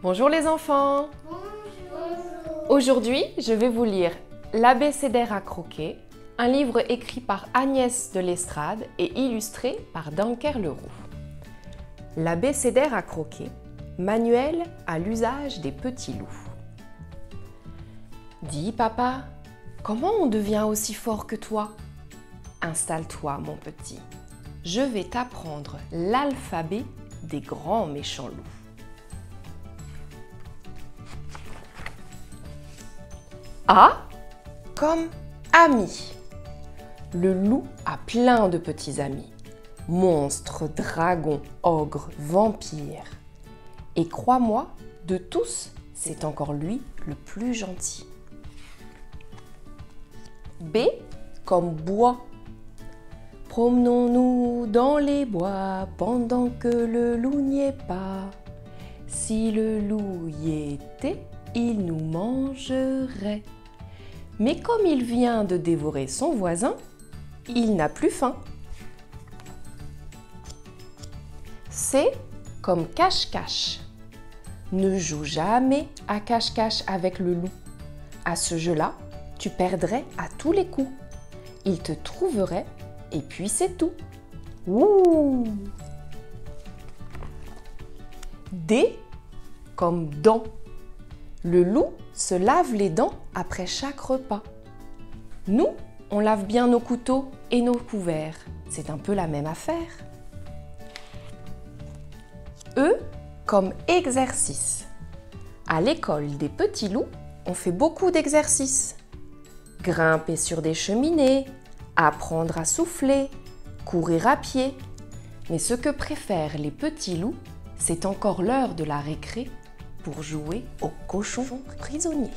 Bonjour les enfants. Bonjour. Aujourd'hui, je vais vous lire L'abécédaire à croquer, un livre écrit par Agnès de l'Estrade et illustré par Danker Leroux. L'abécédaire à croquer, manuel à l'usage des petits loups. Dis papa, comment on devient aussi fort que toi? Installe-toi mon petit, je vais t'apprendre l'alphabet des grands méchants loups. A comme ami. Le loup a plein de petits amis. Monstres, dragons, ogres, vampires. Et crois-moi, de tous, c'est encore lui le plus gentil. B comme bois. Promenons-nous dans les bois pendant que le loup n'y est pas. Si le loup y était, il nous mangerait. Mais comme il vient de dévorer son voisin, il n'a plus faim. C comme cache-cache. Ne joue jamais à cache-cache avec le loup. À ce jeu-là, tu perdrais à tous les coups. Il te trouverait et puis c'est tout. Ouh! D comme dent. Le loup se lave les dents après chaque repas. Nous, on lave bien nos couteaux et nos couverts. C'est un peu la même affaire. E comme exercice. À l'école des petits loups, on fait beaucoup d'exercices. Grimper sur des cheminées, apprendre à souffler, courir à pied. Mais ce que préfèrent les petits loups, c'est encore l'heure de la récré pour jouer au cochon prisonnier.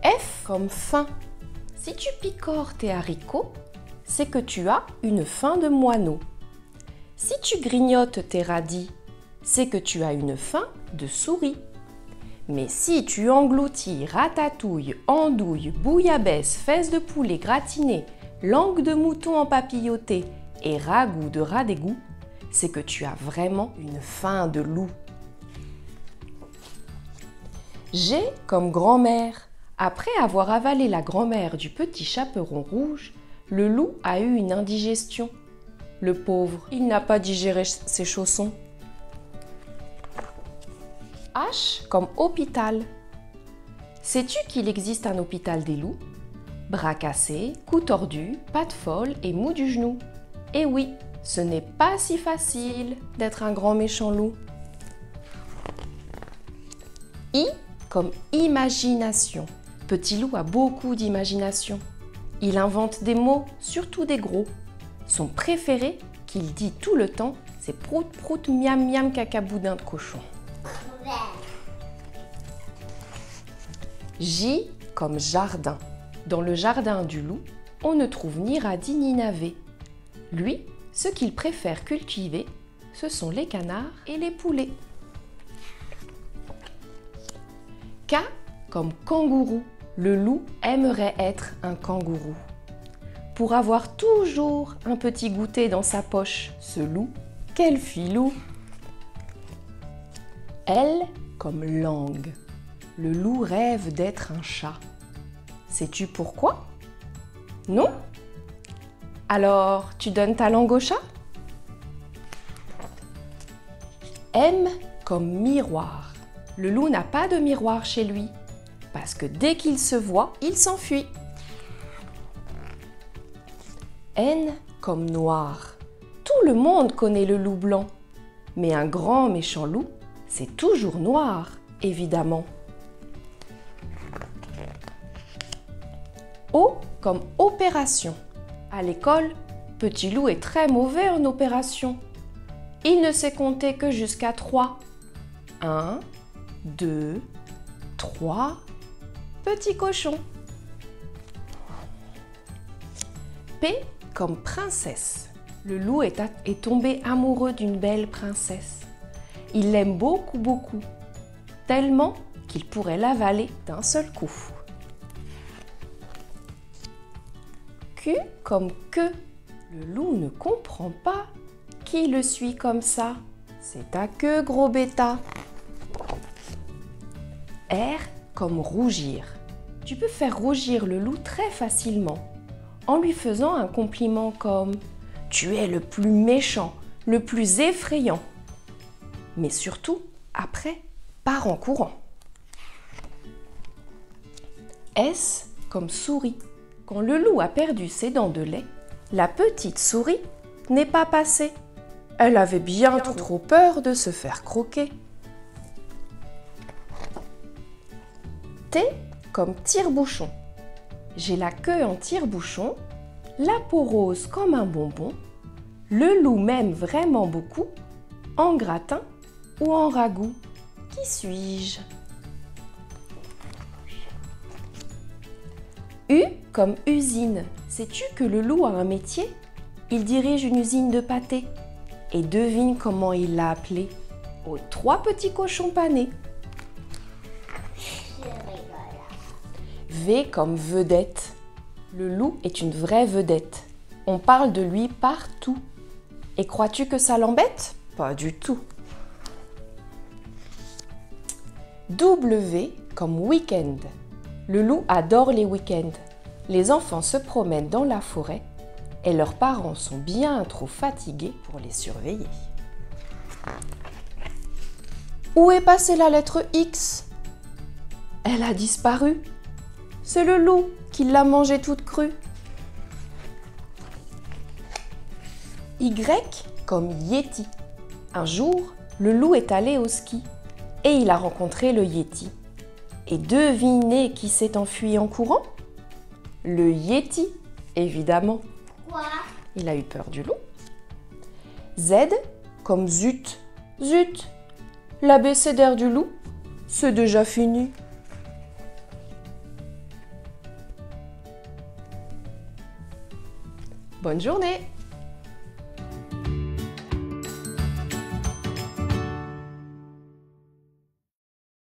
F comme faim. Si tu picores tes haricots, c'est que tu as une faim de moineau. Si tu grignotes tes radis, c'est que tu as une faim de souris. Mais si tu engloutis ratatouille, andouille, bouillabaisse, fesses de poulet gratinées, langue de mouton empapillotée et ragoût de rat d'égout, c'est que tu as vraiment une faim de loup. G comme grand-mère. Après avoir avalé la grand-mère du petit chaperon rouge, le loup a eu une indigestion. Le pauvre, il n'a pas digéré ses chaussons. H comme hôpital. Sais-tu qu'il existe un hôpital des loups? Bras cassés, cou tordu, pattes folles et mou du genou. Et oui, ce n'est pas si facile d'être un grand méchant loup. I comme imagination. Petit loup a beaucoup d'imagination. Il invente des mots, surtout des gros. Son préféré, qu'il dit tout le temps, c'est prout prout miam miam cacaboudin de cochon. J comme jardin. Dans le jardin du loup, on ne trouve ni radis ni navets. Lui, ce qu'il préfère cultiver, ce sont les canards et les poulets. K comme kangourou. Le loup aimerait être un kangourou. Pour avoir toujours un petit goûter dans sa poche, ce loup, quel filou! L comme langue. Le loup rêve d'être un chat. Sais-tu pourquoi? Non? Alors, tu donnes ta langue au chat? M comme miroir. Le loup n'a pas de miroir chez lui, parce que dès qu'il se voit, il s'enfuit. N comme noir. Tout le monde connaît le loup blanc, mais un grand méchant loup, c'est toujours noir, évidemment. O comme opération. À l'école, Petit Loup est très mauvais en opération. Il ne sait compter que jusqu'à 3. 1, 2, 3, petit cochon. P comme princesse. Le loup est tombé amoureux d'une belle princesse. Il l'aime beaucoup, beaucoup, tellement qu'il pourrait l'avaler d'un seul coup. Q comme que. Le loup ne comprend pas qui le suit comme ça. C'est ta queue, gros bêta. R comme rougir. Tu peux faire rougir le loup très facilement en lui faisant un compliment comme « Tu es le plus méchant, le plus effrayant ». Mais surtout, après, pars en courant. S comme souris. Quand le loup a perdu ses dents de lait, la petite souris n'est pas passée. Elle avait bien trop peur de se faire croquer. T comme tire-bouchon. J'ai la queue en tire-bouchon, la peau rose comme un bonbon. Le loup m'aime vraiment beaucoup, en gratin ou en ragoût. Qui suis-je? U comme usine. Sais-tu que le loup a un métier? Il dirige une usine de pâté. Et devine comment il l'a appelé? Aux 3 petits cochons panés. V comme vedette. Le loup est une vraie vedette. On parle de lui partout. Et crois-tu que ça l'embête? Pas du tout. W comme week-end. Le loup adore les week-ends. Les enfants se promènent dans la forêt et leurs parents sont bien trop fatigués pour les surveiller. Où est passée la lettre X? Elle a disparu. C'est le loup qui l'a mangée toute crue. Y comme Yeti. Un jour, le loup est allé au ski et il a rencontré le Yeti. Et devinez qui s'est enfui en courant? Le Yeti, évidemment. Quoi? Il a eu peur du loup. Z comme zut. Zut! L'abécédaire du loup, c'est déjà fini. Bonne journée!